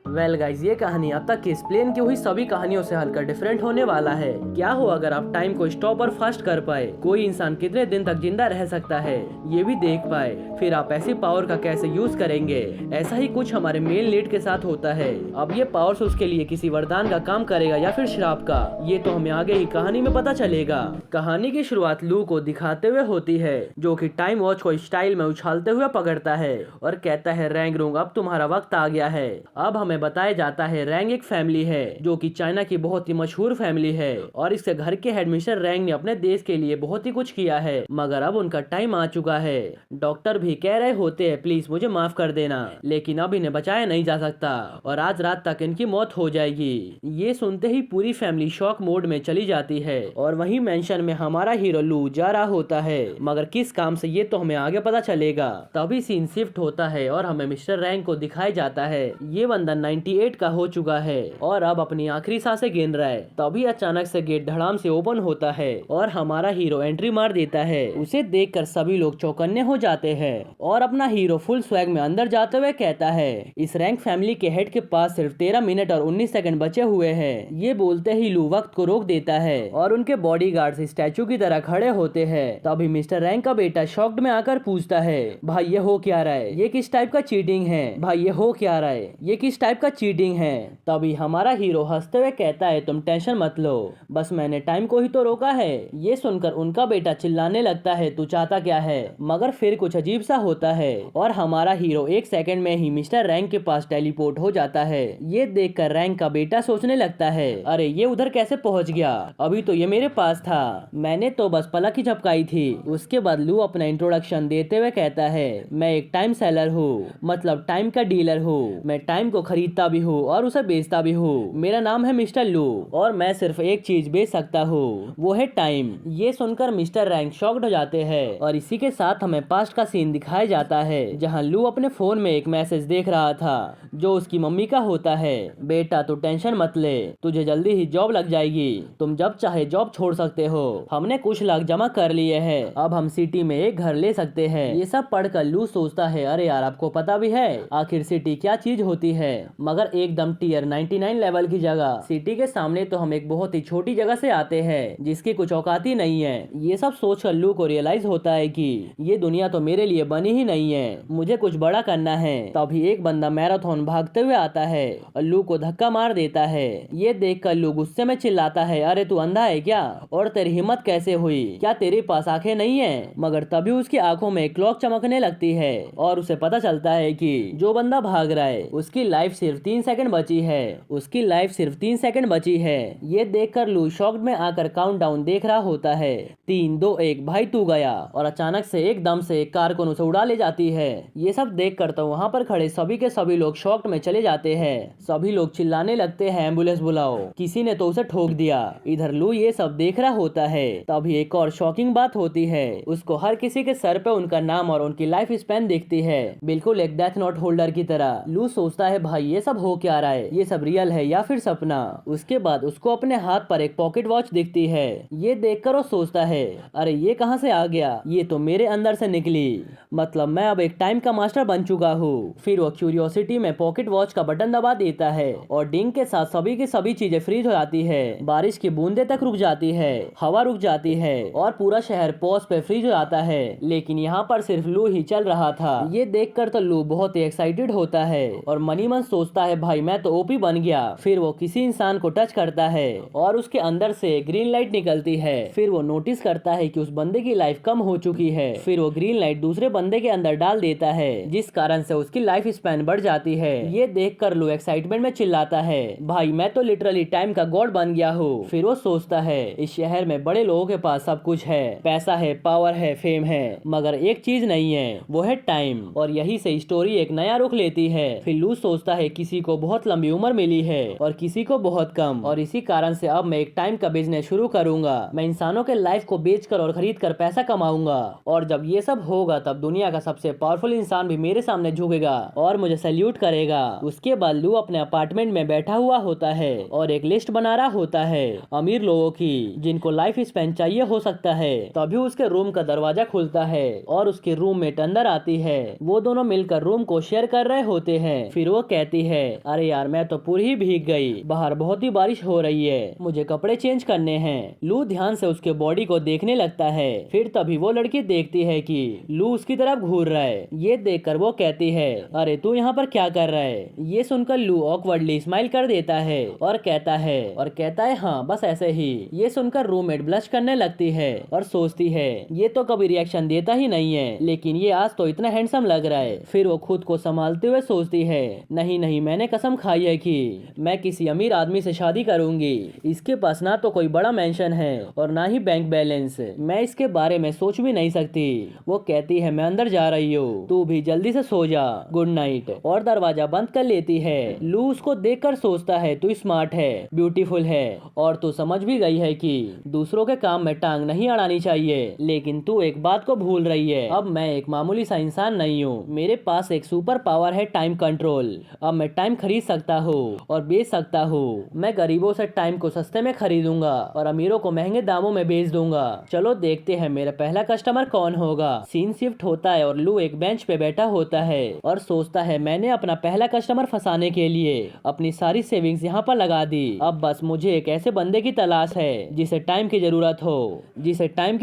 Well guys, ये कहानी अब तक की एक्सप्लेन की हुई सभी कहानियों से हल्का डिफरेंट होने वाला है। क्या हो अगर आप टाइम को स्टॉप और फास्ट कर पाए, कोई इंसान कितने दिन तक जिंदा रह सकता है ये भी देख पाए, फिर आप ऐसी पावर का कैसे यूज करेंगे। ऐसा ही कुछ हमारे मेन लीड के साथ होता है। अब ये पावर्स उसके लिए किसी वरदान का काम करेगा या फिर श्राप का, ये तो हमें आगे ही कहानी में पता चलेगा। कहानी की शुरुआत लू को दिखाते हुए होती है, जो कि टाइम वॉच को स्टाइल में उछालते हुए पकड़ता है और कहता है, रैंग रूंग अब तुम्हारा वक्त आ गया है। अब हमें बताया जाता है रैंग एक फैमिली है जो कि चाइना की बहुत ही मशहूर फैमिली है और इसके घर के हेड मिस्टर रैंग ने अपने देश के लिए बहुत ही कुछ किया है, मगर अब उनका टाइम आ चुका है। डॉक्टर भी कह रहे होते हैं प्लीज मुझे माफ कर देना, लेकिन अब इन्हें बचाया नहीं जा सकता और आज रात तक इनकी मौत हो जाएगी। ये सुनते ही पूरी फैमिली शॉक मोड में चली जाती है और वहीं मेंशन में हमारा हीरो लू जा रहा होता है, मगर किस काम से ये तो हमें आगे पता चलेगा। तभी सीन शिफ्ट होता है और हमें मिस्टर रैंग को दिखाया जाता है। ये बंदा 98 का हो चुका है और अब अपनी आखिरी सांसें गिन रहा है। तभी अचानक से गेट धड़ाम से ओपन होता है और हमारा हीरो एंट्री मार देता है। उसे देखकर सभी लोग चौकन्ने हो जाते हैं और अपना हीरो फुल स्वैग में अंदर जाते हुए कहता है, इस रैंक फैमिली के हेड के पास सिर्फ 13 मिनट और 19 सेकंड बचे हुए हैं। ये बोलते ही लू वक्त को रोक देता है और उनके बॉडीगार्ड्स स्टैचू की तरह खड़े होते हैं। तभी मिस्टर रैंक का बेटा शॉक्ड में आकर पूछता है, भाई ये हो क्या रहा है, ये किस टाइप का चीटिंग है, भाई ये हो क्या रहा है, ये किस टाइप का चीटिंग है। तभी हमारा हीरो हंसते हुए कहता है, तुम टेंशन मत लो, बस मैंने टाइम को ही तो रोका है। ये सुनकर उनका बेटा चिल्लाने लगता है, तू चाहता क्या है, मगर फिर कुछ अजीब सा होता है और हमारा हीरो एक सेकंड में ही मिस्टर रैंक के पास टेलीपोर्ट हो जाता है। ये देखकर रैंक का बेटा सोचने लगता है, अरे ये उधर कैसे पहुंच गया, अभी तो ये मेरे पास था, मैंने तो बस पलक ही झपकाई थी। उसके बाद लू अपना इंट्रोडक्शन देते हुए कहता है, मैं एक टाइम सेलर हूँ, मतलब टाइम का डीलर हूँ, मैं टाइम को खरीदता भी हूँ और उसे बेचता भी हूँ। मेरा नाम है मिस्टर लू और मैं सिर्फ एक चीज बेच सकता हूँ, वो है टाइम। ये सुनकर मिस्टर रैंक शॉक्ड हो जाते हैं और इसी के साथ हमें पास्ट का सीन दिखाया जाता है, जहाँ लू अपने फोन में एक मैसेज देख रहा था जो उसकी मम्मी का होता है, बेटा तू टेंशन मत ले, तुझे जल्दी ही जॉब लग जाएगी, तुम जब चाहे जॉब छोड़ सकते हो, हमने कुछ लाख जमा कर लिए हैं, अब हम सिटी में एक घर ले सकते हैं। ये सब पढ़कर लू सोचता है, अरे यार आपको पता भी है आखिर सिटी क्या चीज होती है, मगर एकदम टियर 99 लेवल की जगह, सिटी के सामने तो हम एक बहुत ही छोटी जगह से आते हैं जिसकी कुछ औकात ही नहीं है। ये सब सोचकर लू को रियलाइज होता है कि ये दुनिया तो मेरे लिए बनी ही नहीं है, मुझे कुछ बड़ा करना है। तभी एक बंदा मैराथन भागते हुए आता है और लू को धक्का मार देता है। ये देखकर लू गुस्से में चिल्लाता है, अरे तू अंधा है क्या, और तेरी हिम्मत कैसे हुई, क्या तेरे पास आंखें नहीं है। मगर तभी उसकी आंखों में क्लॉक चमकने लगती है और उसे पता चलता है कि जो बंदा भाग रहा है उसकी लाइफ सिर्फ 3 सेकंड बची है, उसकी लाइफ सिर्फ 3 सेकंड बची है। ये देखकर लू शॉक्ड में आकर काउंटडाउन देख रहा होता है, 3 2 1 भाई तू गया, और अचानक से एकदम से एक कार को उसे उड़ा ले जाती है। ये सब देखकर तो वहाँ पर खड़े सभी के सभी लोग शॉक्ड में चले जाते हैं। सभी लोग चिल्लाने लगते हैं, एम्बुलेंस बुलाओ, किसी ने तो उसे ठोक दिया। इधर लू ये सब देख रहा होता है। तभी एक और शॉकिंग बात होती है, उसको हर किसी के सर पे उनका नाम और उनकी लाइफ स्पैन दिखती है, बिल्कुल एक डेथ नोट होल्डर की तरह। लू सोचता है, भाई ये सब हो क्या रहा है, ये सब रियल है या फिर सपना। उसके बाद उसको अपने हाथ पर एक पॉकेट वॉच दिखती है। ये देखकर वो सोचता है, अरे ये कहां से आ गया, ये तो मेरे अंदर से निकली, मतलब मैं अब एक टाइम का मास्टर बन चुका हूँ। फिर वो क्यूरियोसिटी में पॉकेट वॉच का बटन दबा देता है और डिंग के साथ सभी की सभी चीजें फ्रीज हो जाती है, बारिश की बूंदे तक रुक जाती है, हवा रुक जाती है और पूरा शहर पॉज पे फ्रीज हो जाता है। लेकिन यहाँ पर सिर्फ लू ही चल रहा था। ये देखकर तो लू बहुत ही एक्साइटेड होता है और मनी मन सोचता है, भाई मैं तो ओपी बन गया। फिर वो किसी इंसान को टच करता है और उसके अंदर से ग्रीन लाइट निकलती है। फिर वो नोटिस करता है कि उस बंदे की लाइफ कम हो चुकी है। फिर वो ग्रीन लाइट दूसरे बंदे के अंदर डाल देता है, जिस कारण से उसकी लाइफ स्पैन बढ़ जाती है। ये देखकर लू एक्साइटमेंट में चिल्लाता है, भाई मैं तो लिटरली टाइम का गॉड बन गया हूँ। फिर वो सोचता है, इस शहर में बड़े लोगों के पास सब कुछ है, पैसा है, पावर है, फेम है, मगर एक चीज नहीं है, वो है टाइम। और यही से स्टोरी एक नया रुख लेती है। फिर लू सोचता है, किसी को बहुत लंबी उम्र मिली है और किसी को बहुत कम, और इसी कारण से अब मैं एक टाइम का बिजनेस शुरू करूंगा। मैं इंसानों के लाइफ को बेचकर और खरीद कर पैसा कमाऊंगा, और जब ये सब होगा तब दुनिया का सबसे पावरफुल इंसान भी मेरे सामने झुकेगा और मुझे सैल्यूट करेगा। उसके बाद लू अपने अपार्टमेंट में बैठा हुआ होता है और एक लिस्ट बना रहा होता है अमीर लोगों की जिनको लाइफ स्पैन चाहिए हो सकता है। तभी उसके रूम का दरवाजा खुलता है और उसके रूममेट अंदर आती है। वो दोनों मिलकर रूम को शेयर कर रहे होते हैं। फिर वो कहती कहती है, अरे यार मैं तो पूरी ही भीग गई, बाहर बहुत ही बारिश हो रही है, मुझे कपड़े चेंज करने हैं। लू ध्यान से उसके बॉडी को देखने लगता है। फिर तभी वो लड़की देखती है कि लू उसकी तरफ घूर रहा है। ये देखकर वो कहती है, अरे तू यहाँ पर क्या कर रहा है? ये सुनकर लू ऑकवर्डली स्माइल कर देता है और कहता है हाँ बस ऐसे ही। ये सुनकर रूममेट ब्लश करने लगती है और सोचती है ये तो कभी रिएक्शन देता ही नहीं है, लेकिन ये आज तो इतना हैंडसम लग रहा है। फिर वो खुद को संभालते हुए सोचती है, नहीं नहीं, मैंने कसम खाई है कि मैं किसी अमीर आदमी से शादी करूंगी। इसके पास ना तो कोई बड़ा मेंशन है और ना ही बैंक बैलेंस, मैं इसके बारे में सोच भी नहीं सकती। वो कहती है मैं अंदर जा रही हूँ, तू भी जल्दी से सो जा, गुड नाइट, और दरवाजा बंद कर लेती है। लू उसको देखकर सोचता है तू स्मार्ट है, ब्यूटीफुल है और तू समझ भी गई है कि दूसरों के काम में टांग नहीं अड़ानी चाहिए, लेकिन तू एक बात को भूल रही है, अब मैं एक मामूली सा इंसान नहीं हूँ, मेरे पास एक सुपर पावर है टाइम कंट्रोल। अब मैं टाइम खरीद सकता हूँ और बेच सकता हूँ। मैं गरीबों से टाइम को सस्ते में खरीदूंगा और अमीरों को महंगे दामों में बेच दूंगा। चलो देखते हैं मेरा पहला कस्टमर कौन होगा। सीन शिफ्ट होता है और लू एक बेंच पे बैठा होता है और सोचता है मैंने अपना पहला कस्टमर फंसाने के लिए अपनी सारी सेविंग्स यहाँ पर लगा दी। अब बस मुझे एक ऐसे बंदे की तलाश है जिसे टाइम की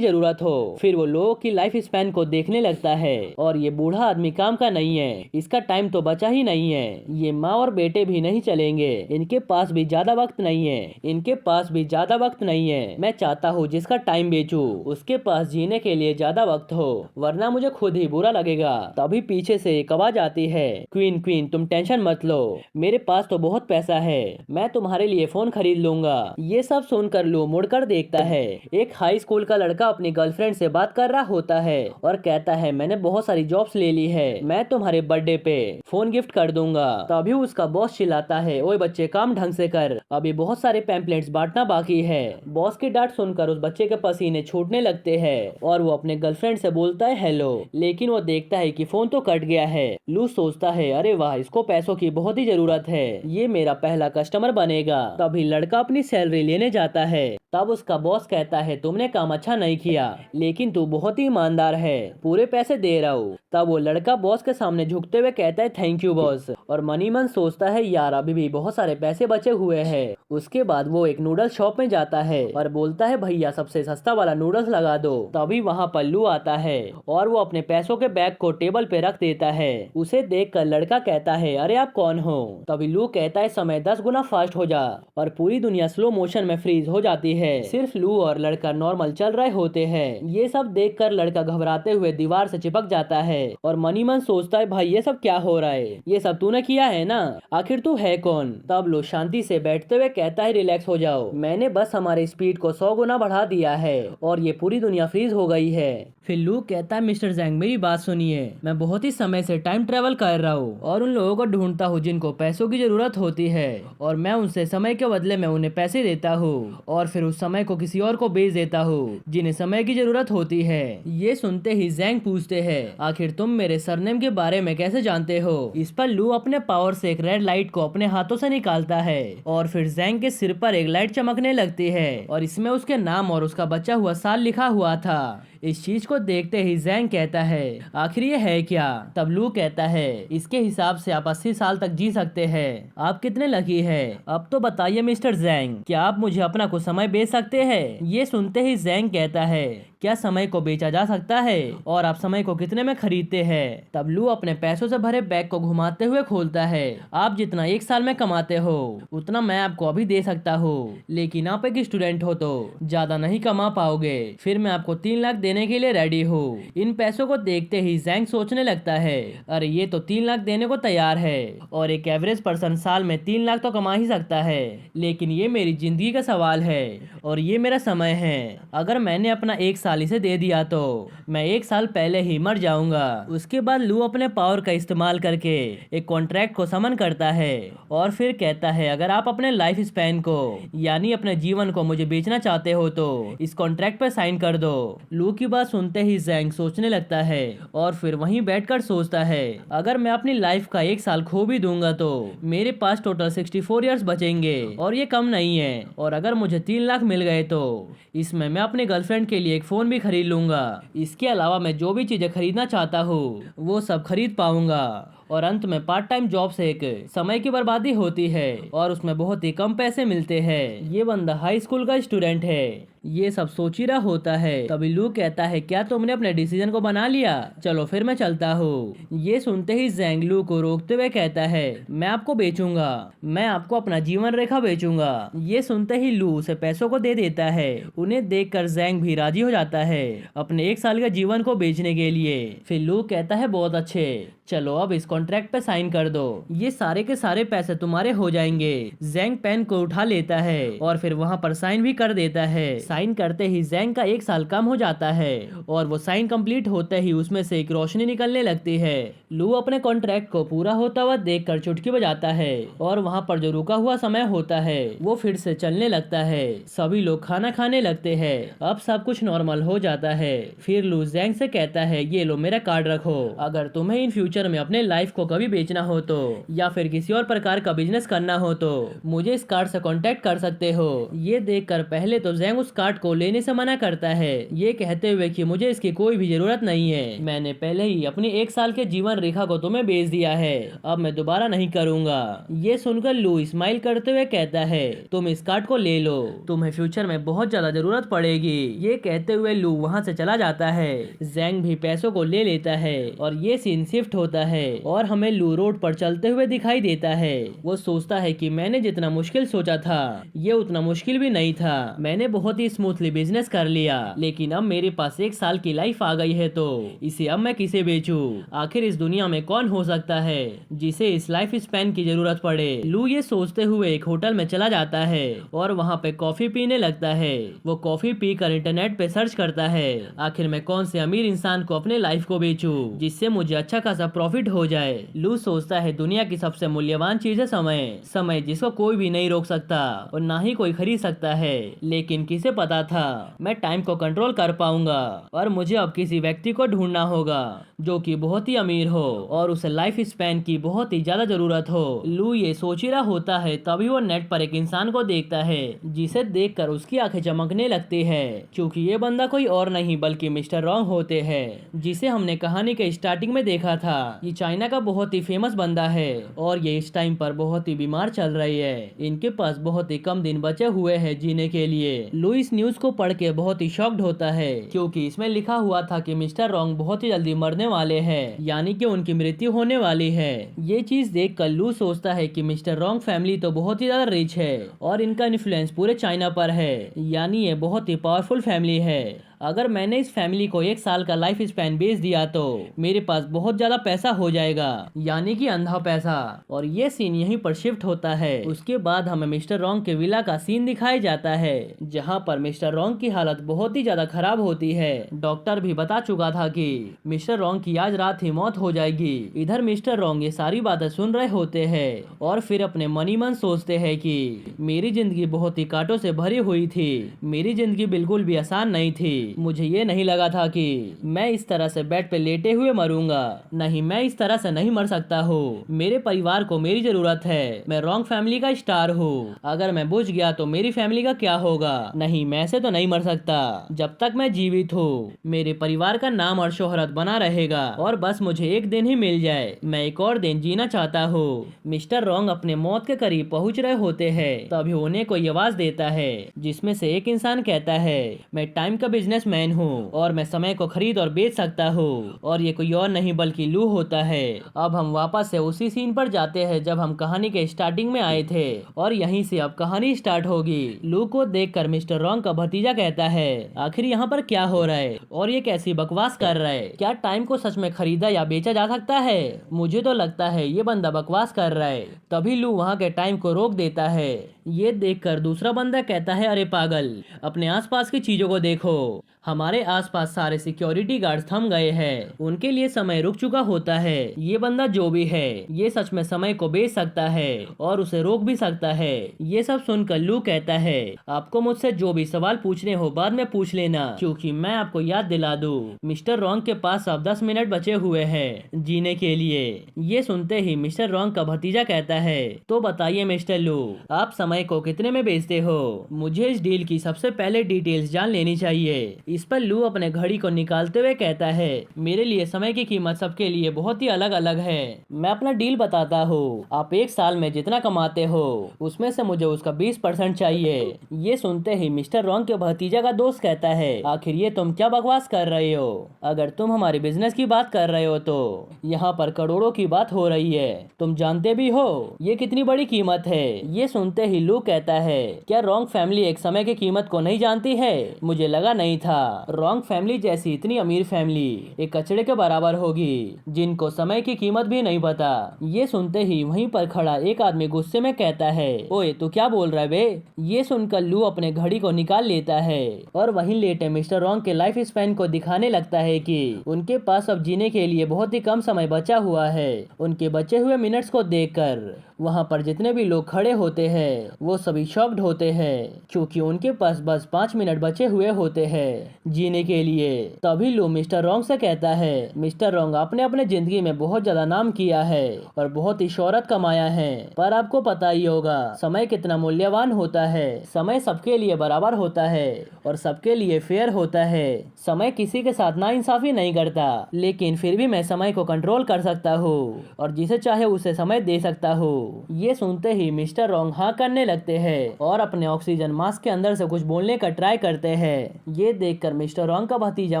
जरूरत हो। फिर वो लोगों की लाइफ स्पैन को देखने लगता है और ये बूढ़ा आदमी काम का नहीं है, इसका टाइम तो बचा ही नहीं है। ये माँ और बेटे भी नहीं चलेंगे, इनके पास भी ज्यादा वक्त नहीं है। मैं चाहता हूँ जिसका टाइम बेचूं उसके पास जीने के लिए ज्यादा वक्त हो, वरना मुझे खुद ही बुरा लगेगा। तभी पीछे से एक आवाज आती है, क्वीन तुम टेंशन मत लो, मेरे पास तो बहुत पैसा है, मैं तुम्हारे लिए फोन खरीद लूंगा। ये सब सुनकर लू मुड़कर देखता है। एक हाई स्कूल का लड़का अपनी गर्लफ्रेंड से बात कर रहा होता है और कहता है मैंने बहुत सारी जॉब्स ले ली है, मैं तुम्हारे बर्थडे पे फोन गिफ्ट कर दूंगा। तभी उसका बॉस चिल्लाता है, ओए बच्चे काम ढंग से कर, अभी बहुत सारे पैम्पलेट्स बांटना बाकी है। बॉस की डांट सुनकर उस बच्चे के पसीने छूटने लगते हैं और वो अपने गर्लफ्रेंड से बोलता है हेलो, लेकिन वो देखता है कि फोन तो कट गया है। लू सोचता है अरे वाह, इसको पैसों की बहुत ही जरूरत है, ये मेरा पहला कस्टमर बनेगा। तभी लड़का अपनी सैलरी लेने जाता है। तब उसका बॉस कहता है तुमने काम अच्छा नहीं किया, लेकिन तू बहुत ही ईमानदार है, पूरे पैसे दे रहा हूँ। तब वो लड़का बॉस के सामने झुकते हुए कहता है थैंक यू बॉस, और मनी मन सोचता है यार अभी भी बहुत सारे पैसे बचे हुए हैं। उसके बाद वो एक नूडल्स शॉप में जाता है और बोलता है भैया सबसे सस्ता वाला नूडल्स लगा दो। तभी वहाँ पर लू आता है और वो अपने पैसों के बैग को टेबल पे रख देता है। उसे देखकर लड़का कहता है अरे आप कौन हो? तभी लू कहता है समय 10 गुना फास्ट हो जा, और पूरी दुनिया स्लो मोशन में फ्रीज हो जाती है। सिर्फ लू और लड़का नॉर्मल चल रहे होते हैं। ये सब देखकर लड़का घबराते हुए दीवार से चिपक जाता है और मनी मन सोचता है भाई ये सब क्या हो रहा है, ये सब तूने किया है ना, आखिर तू है कौन? तब लू शांति से बैठते हुए कहता है रिलैक्स हो जाओ, मैंने बस हमारे स्पीड को 100 गुना बढ़ा दिया है और ये पूरी दुनिया फ्रीज हो गई है। फिर लू कहता है मिस्टर जैंग मेरी बात सुनिए, मैं बहुत ही समय से टाइम ट्रेवल कर रहा हूँ और उन लोगों को ढूंढता हूँ जिनको पैसों की जरूरत होती है, और मैं उनसे समय के बदले में उन्हें पैसे देता हूँ और फिर उस समय को किसी और को बेच देता हूँ जिन्हें समय की जरूरत होती है। ये सुनते ही जैंग पूछते हैं आखिर तुम मेरे सरनेम के बारे में कैसे जानते हो? इस पर लू अपने पावर से एक रेड लाइट को अपने हाथों से निकालता है और फिर जैंग के सिर पर एक लाइट चमकने लगती है और इसमें उसके नाम और उसका बचा हुआ साल लिखा हुआ था। इस चीज को देखते ही जैंग कहता है आखिर ये है क्या? तब लू कहता है इसके हिसाब से आप 80 साल तक जी सकते हैं, आप कितने लकी है। अब तो बताइए मिस्टर जैंग, क्या आप मुझे अपना कुछ समय बेच सकते हैं? ये सुनते ही जैंग कहता है क्या समय को बेचा जा सकता है और आप समय को कितने में खरीदते हैं? तब लू अपने पैसों से भरे बैग को घुमाते हुए खोलता है, आप जितना 1 साल में कमाते हो उतना मैं आपको अभी दे सकता हूँ, लेकिन आप एक स्टूडेंट हो तो ज्यादा नहीं कमा पाओगे, फिर मैं आपको 3 लाख देने के लिए रेडी हूँ। इन पैसों को देखते ही जैंग सोचने लगता है अरे ये तो 3 लाख देने को तैयार है और एक एवरेज पर्सन साल में 3 लाख तो कमा ही सकता है, लेकिन ये मेरी जिंदगी का सवाल है और ये मेरा समय है। अगर मैंने अपना 1 साल इसे दे दिया तो मैं 1 साल पहले ही मर जाऊंगा। उसके बाद लू अपने पावर का इस्तेमाल करके एक कॉन्ट्रैक्ट को समन करता है और फिर कहता है अगर आप अपने लाइफ स्पैन को यानी अपने जीवन को मुझे बेचना चाहते हो तो इस कॉन्ट्रैक्ट पर साइन कर दो। लू की बात सुनते ही जैंग सोचने लगता है और फिर वहीं बैठकर सोचता है अगर मैं अपनी लाइफ का 1 साल खो भी दूंगा तो मेरे पास टोटल 64 इयर्स बचेंगे और ये कम नहीं है, और अगर मुझे 3 लाख मिल गए तो इसमें मैं अपने गर्लफ्रेंड के लिए एक फोन भी खरीद लूंगा। इसके अलावा मैं जो भी चीजें खरीदना चाहता हूँ वो सब खरीद पाऊंगा और अंत में पार्ट टाइम जॉब से एक समय की बर्बादी होती है और उसमें बहुत ही कम पैसे मिलते हैं। ये बंदा हाई स्कूल का स्टूडेंट है। ये सब सोच ही रहा होता है, तभी लू कहता है क्या तुमने अपने डिसीजन को बना लिया, चलो फिर मैं चलता हूँ। ये सुनते ही ज़ैंग लू को रोकते हुए कहता है मैं आपको बेचूंगा, मैं आपको अपना जीवन रेखा बेचूंगा। ये सुनते ही लू उसे पैसों को दे देता है। उन्हें देखकर ज़ैंग भी राजी हो जाता है अपने 1 साल के जीवन को बेचने के लिए। फिर लू कहता है बहुत अच्छे, चलो अब इस कॉन्ट्रैक्ट पे साइन कर दो, ये सारे के सारे पैसे तुम्हारे हो जाएंगे। ज़ैंग पेन को उठा लेता है और फिर वहाँ पर साइन भी कर देता है। साइन करते ही ज़ैंग का 1 साल कम हो जाता है और वो साइन कंप्लीट होते ही उसमें से एक रोशनी निकलने लगती है। लू अपने कॉन्ट्रैक्ट को पूरा होता हुआ देखकर चुटकी बजाता है और वहाँ पर जो रुका हुआ समय होता है वो फिर से चलने लगता है। सभी लोग खाना खाने लगते हैं। अब सब कुछ नॉर्मल हो जाता है। फिर लू ज़ैंग से कहता है ये लो मेरा कार्ड रखो, अगर तुम्हें इन फ्यूचर में अपने लाइफ को कभी बेचना हो तो या फिर किसी और प्रकार का बिजनेस करना हो तो मुझे इस कार्ड से कांटेक्ट कर सकते हो। ये देखकर पहले तो ज़ैंग उस कार्ड को लेने से मना करता है, ये कहते हुए कि मुझे इसकी कोई भी जरूरत नहीं है, मैंने पहले ही अपनी 1 साल के जीवन रेखा को तुम्हें बेच दिया है, अब मैं दोबारा नहीं करूंगा। ये सुनकर लू स्माइल करते हुए कहता है तुम इस कार्ड को ले लो, तुम्हें फ्यूचर में बहुत ज्यादा जरूरत पड़ेगी। ये कहते हुए लू वहाँ से चला जाता है। ज़ैंग भी पैसों को ले लेता है और ये सीन शिफ्ट होता है और हमें लू रोड पर चलते हुए दिखाई देता है। वो सोचता है कि मैंने जितना मुश्किल सोचा था ये उतना मुश्किल भी नहीं था, मैंने बहुत ही स्मूथली बिजनेस कर लिया, लेकिन अब मेरे पास 1 साल की लाइफ आ गई है तो इसे अब मैं किसे बेचूं? आखिर इस दुनिया में कौन हो सकता है जिसे इस लाइफ स्पैन की जरूरत पड़े? लू ये सोचते हुए एक होटल में चला जाता है और वहाँ पे कॉफी पीने लगता है। वो कॉफी पीकर इंटरनेट पे सर्च करता है आखिर मैं कौन से अमीर इंसान को अपने लाइफ को बेचूं जिससे मुझे अच्छा खासा प्रॉफिट हो जाए। लू सोचता है दुनिया की सबसे मूल्यवान चीज है समय, समय जिसको कोई भी नहीं रोक सकता और ना ही कोई खरीद सकता है। लेकिन किसे पता था मैं टाइम को कंट्रोल कर पाऊंगा और मुझे अब किसी व्यक्ति को ढूंढना होगा जो कि बहुत ही अमीर हो और उसे लाइफ स्पैन की बहुत ही ज्यादा जरूरत हो। लू ये सोच ही रहा होता है तभी वो नेट पर एक इंसान को देखता है जिसे देखकर उसकी आंखें चमकने लगती है, क्योंकि ये बंदा कोई और नहीं बल्कि मिस्टर रॉन्ग होते हैं जिसे हमने कहानी के स्टार्टिंग में देखा था। ये चाइना का बहुत ही फेमस बंदा है और ये इस टाइम पर बहुत ही बीमार चल रही है, इनके पास बहुत ही कम दिन बचे हुए हैं जीने के लिए। लू इस न्यूज को पढ़ के बहुत ही शॉक्ड होता है क्योंकि इसमें लिखा हुआ था कि मिस्टर रॉन्ग बहुत ही जल्दी मरने वाले हैं, यानी कि उनकी मृत्यु होने वाली है। ये चीज देख कर लू सोचता है कि मिस्टर रॉन्ग फैमिली तो बहुत ही ज्यादा रिच है और इनका इन्फ्लुएंस पूरे चाइना पर है, यानी ये बहुत ही पावरफुल फैमिली है। अगर मैंने इस फैमिली को 1 साल का लाइफ स्पैन बेच दिया तो मेरे पास बहुत ज्यादा पैसा हो जाएगा, यानी कि अंधा पैसा। और ये सीन यहीं पर शिफ्ट होता है। उसके बाद हमें मिस्टर रॉन्ग के विला का सीन दिखाया जाता है जहां पर मिस्टर रॉन्ग की हालत बहुत ही ज्यादा खराब होती है। डॉक्टर भी बता चुका था कि मिस्टर रॉन्ग की आज रात ही मौत हो जाएगी। इधर मिस्टर रॉन्ग ये सारी बातें सुन रहे होते हैं और फिर अपने मनी मन सोचते हैं कि मेरी जिंदगी बहुत ही कांटों से भरी हुई थी, मेरी जिंदगी बिल्कुल भी आसान नहीं थी, मुझे ये नहीं लगा था कि मैं इस तरह से बेड पे लेटे हुए मरूंगा, नहीं मैं इस तरह से नहीं मर सकता हूँ, मेरे परिवार को मेरी जरूरत है, मैं रॉन्ग फैमिली का स्टार हूँ, अगर मैं बुझ गया तो मेरी फैमिली का क्या होगा? नहीं मैं ऐसे तो नहीं मर सकता, जब तक मैं जीवित हूँ मेरे परिवार का नाम और शोहरत बना रहेगा और बस मुझे एक दिन ही मिल जाए, मैं एक और दिन जीना चाहता हूँ। मिस्टर रॉन्ग अपने मौत के करीब पहुँच रहे होते हैं तभी उन्हें कोई आवाज देता है जिसमें से एक इंसान कहता है मैं टाइम का बिजनेसमैन हूँ और मैं समय को खरीद और बेच सकता हूँ, और ये कोई और नहीं बल्कि लू होता है। अब हम वापस से उसी सीन पर जाते हैं जब हम कहानी के स्टार्टिंग में आए थे और यहीं से अब कहानी स्टार्ट होगी। लू को देखकर मिस्टर रॉन्ग का भतीजा कहता है आखिर यहाँ पर क्या हो रहा है और ये कैसी बकवास कर रहा है, क्या टाइम को सच में खरीदा या बेचा जा सकता है? मुझे तो लगता है ये बंदा बकवास कर रहा है। तभी लू वहाँ के टाइम को रोक देता है। ये देखकर दूसरा बंदा कहता है अरे पागल, अपने आसपास की चीजों को देखो, हमारे आसपास सारे सिक्योरिटी गार्ड्स थम गए हैं, उनके लिए समय रुक चुका होता है। ये बंदा जो भी है ये सच में समय को बेच सकता है और उसे रोक भी सकता है। ये सब सुनकर लू कहता है आपको मुझसे जो भी सवाल पूछने हो बाद में पूछ लेना, क्योंकि मैं आपको याद दिला दूं मिस्टर रॉन्ग के पास अब 10 मिनट बचे हुए हैं जीने के लिए। ये सुनते ही मिस्टर रॉन्ग का भतीजा कहता है तो बताइए मिस्टर लू, आप समय को कितने में बेचते हो? मुझे इस डील की सबसे पहले डिटेल्स जान लेनी चाहिए। इस पर लू अपने घड़ी को निकालते हुए कहता है, मेरे लिए समय की कीमत सबके लिए बहुत ही अलग अलग है। मैं अपना डील बताता हूँ, आप एक साल में जितना कमाते हो उसमें से मुझे उसका 20% चाहिए। ये सुनते ही मिस्टर रॉन्ग के भतीजा का दोस्त कहता है, आखिर ये तुम क्या बकवास कर रहे हो? अगर तुम हमारे बिजनेस की बात कर रहे हो तो यहाँ पर करोड़ों की बात हो रही है। तुम जानते भी हो ये कितनी बड़ी कीमत है। ये सुनते ही लू कहता है, क्या रॉन्ग फैमिली एक समय की कीमत को नहीं जानती है? मुझे लगा नहीं था रॉन्ग फैमिली जैसी इतनी अमीर फैमिली एक कचड़े के बराबर होगी जिनको समय की कीमत भी नहीं पता। ये सुनते ही वहीं पर खड़ा एक आदमी गुस्से में कहता है, ओए तू क्या बोल रहा है बे? ये सुनकर लू अपने घड़ी को निकाल लेता है और वहीं लेटे मिस्टर रॉन्ग के लाइफ स्पैन को दिखाने लगता है कि उनके पास अब जीने के लिए बहुत ही कम समय बचा हुआ है। उनके बचे हुए मिनट्स को देखकर वहाँ पर जितने भी लोग खड़े होते हैं वो सभी शॉक्ड होते हैं क्योंकि उनके पास बस 5 मिनट बचे हुए होते हैं जीने के लिए। तभी लू मिस्टर रॉन्ग से कहता है, मिस्टर रॉन्ग आपने अपने जिंदगी में बहुत ज्यादा नाम किया है और बहुत ही शोहरत कमाया है, पर आपको पता ही होगा समय कितना मूल्यवान होता है। समय सबके लिए बराबर होता है और सबके लिए फेयर होता है। समय किसी के साथ नाइंसाफी नहीं करता, लेकिन फिर भी मैं समय को कंट्रोल कर सकता हूँ और जिसे चाहे उसे समय दे सकता हूँ। ये सुनते ही मिस्टर रॉन्ग हाँ करने लगते हैं और अपने ऑक्सीजन मास्क के अंदर से कुछ बोलने का ट्राई करते हैं। ये देखकर मिस्टर रॉन्ग का भतीजा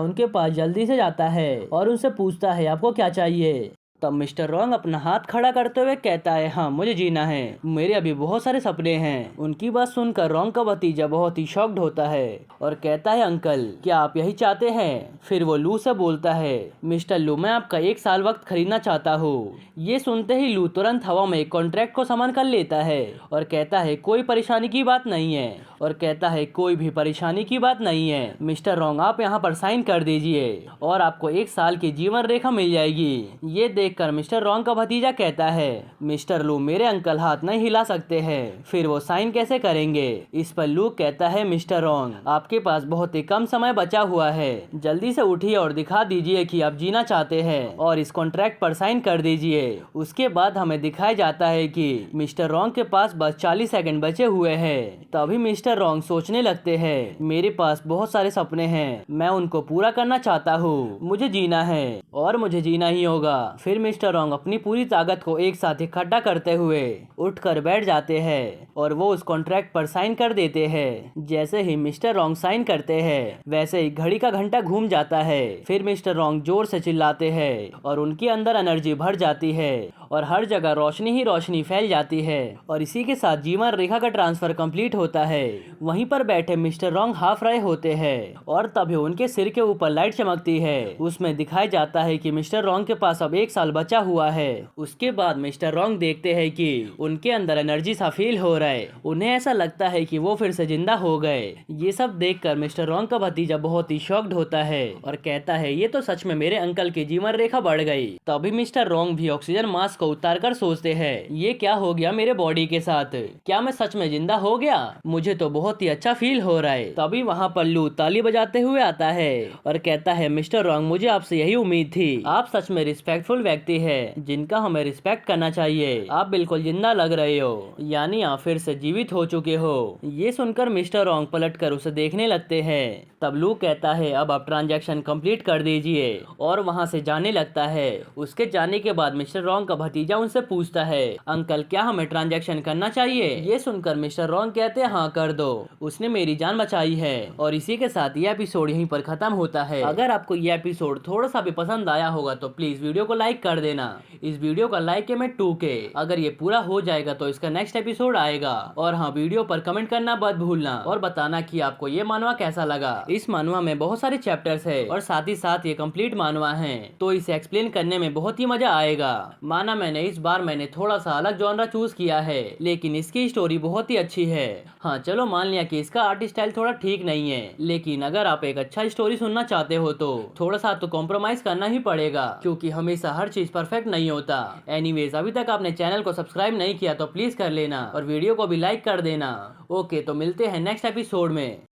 उनके पास जल्दी से जाता है और उनसे पूछता है, आपको क्या चाहिए? तब मिस्टर रॉन्ग अपना हाथ खड़ा करते हुए कहता है, हाँ मुझे जीना है, मेरे अभी बहुत सारे सपने हैं। उनकी बात सुनकर रॉन्ग का भतीजा बहुत ही शॉक्ड होता है और कहता है, अंकल क्या आप यही चाहते हैं? फिर वो लू से बोलता है, मिस्टर लू मैं आपका 1 साल वक्त खरीदना चाहता हूँ। ये सुनते ही लू तुरंत हवा में एक कॉन्ट्रैक्ट को सामान कर लेता है और कहता है, कोई परेशानी की बात नहीं है। और कहता है, कोई भी परेशानी की बात नहीं है मिस्टर रॉन्ग, आप यहाँ पर साइन कर दीजिए और आपको 1 साल की जीवन रेखा मिल जाएगी। ये देखकर मिस्टर रॉन्ग का भतीजा कहता है, मिस्टर लू मेरे अंकल हाथ नहीं हिला सकते हैं, फिर वो साइन कैसे करेंगे? इस पर लू कहता है, मिस्टर रॉन्ग आपके पास बहुत ही कम समय बचा हुआ है, जल्दी से उठिए और दिखा दीजिए कि आप जीना चाहते हैं और इस कॉन्ट्रैक्ट पर साइन कर दीजिए। उसके बाद हमें दिखाया जाता है कि मिस्टर रॉन्ग के पास बस 40 सेकंड बचे हुए हैं। तभी मिस्टर रॉन्ग सोचने लगते हैं, मेरे पास बहुत सारे सपने हैं, मैं उनको पूरा करना चाहता हूँ, मुझे जीना है और मुझे जीना ही होगा। फिर मिस्टर रॉन्ग अपनी पूरी ताकत को एक साथ इकट्ठा करते हुए उठकर बैठ जाते हैं और वो उस कॉन्ट्रैक्ट पर साइन कर देते हैं। जैसे ही मिस्टर रॉन्ग साइन करते हैं वैसे ही घड़ी का घंटा घूम जाता है। फिर मिस्टर रॉन्ग जोर से चिल्लाते हैं और उनके अंदर एनर्जी भर जाती है और हर जगह रोशनी ही रोशनी फैल जाती है और इसी के साथ जीवन रेखा का ट्रांसफर कंप्लीट होता है। वहीं पर बैठे मिस्टर रॉन्ग हाफ रहे होते हैं और तभी उनके सिर के ऊपर लाइट चमकती है। उसमें दिखाया जाता है कि मिस्टर रॉन्ग के पास अब 1 साल बचा हुआ है। उसके बाद मिस्टर रॉन्ग देखते हैं कि उनके अंदर एनर्जी सा फील हो रहा है, उन्हें ऐसा लगता है कि वो फिर से जिंदा हो गए। ये सब देखकर मिस्टर रॉन्ग का भतीजा बहुत ही शॉक्ड होता है और कहता है, ये तो सच में मेरे अंकल की जीवन रेखा बढ़ गई। तभी मिस्टर रॉन्ग भी ऑक्सीजन मास्क को उतारकर सोचते हैं, ये क्या हो गया मेरे बॉडी के साथ? क्या मैं सच में जिंदा हो गया? मुझे तो बहुत ही अच्छा फील हो रहा है। तभी वहाँ पर लू ताली बजाते हुए आता है और कहता है, मिस्टर रॉन्ग मुझे आपसे यही उम्मीद थी, आप सच में रिस्पेक्टफुल व्यक्ति हैं जिनका हमें रिस्पेक्ट करना चाहिए। आप बिल्कुल जिंदा लग रहे हो, यानी आप फिर से जीवित हो चुके हो। ये सुनकर मिस्टर रॉन्ग पलटकर उसे देखने लगते हैं। तब लू कहता है, अब आप ट्रांजैक्शन कंप्लीट कर दीजिए और वहाँ से जाने लगता है। उसके जाने के बाद मिस्टर रॉन्ग का भतीजा उनसे पूछता है, अंकल क्या हमें ट्रांजैक्शन करना चाहिए? ये सुनकर मिस्टर रॉन्ग कहते हैं, हाँ कर दो, उसने मेरी जान बचाई है। और इसी के साथ ये एपिसोड यहीं पर खत्म होता है। अगर आपको ये एपिसोड थोड़ा सा भी पसंद आया होगा तो प्लीज वीडियो को लाइक कर देना। इस वीडियो का लाइक है मैं 2K, अगर ये पूरा हो जाएगा तो इसका नेक्स्ट एपिसोड आएगा। और हाँ, वीडियो पर कमेंट करना मत भूलना और बताना कि आपको ये मानवा कैसा लगा। इस मानवा में बहुत सारे चैप्टर्स है और साथ ही साथ ये कंप्लीट मानवा है, तो इसे एक्सप्लेन करने में बहुत ही मजा आएगा। माना इस बार मैंने थोड़ा सा अलग जॉनरा चूज किया है, लेकिन इसकी स्टोरी बहुत ही अच्छी है। हाँ चलो मान लिया कि इसका आर्ट स्टाइल थोड़ा ठीक नहीं है, लेकिन अगर आप एक अच्छा स्टोरी सुनना चाहते हो तो थोड़ा सा तो कॉम्प्रोमाइज करना ही पड़ेगा, क्योंकि हमेशा हर चीज परफेक्ट नहीं होता। एनीवेज, अभी तक आपने चैनल को सब्सक्राइब नहीं किया तो प्लीज कर लेना और वीडियो को भी लाइक कर देना। ओके, तो मिलते हैं नेक्स्ट एपिसोड में।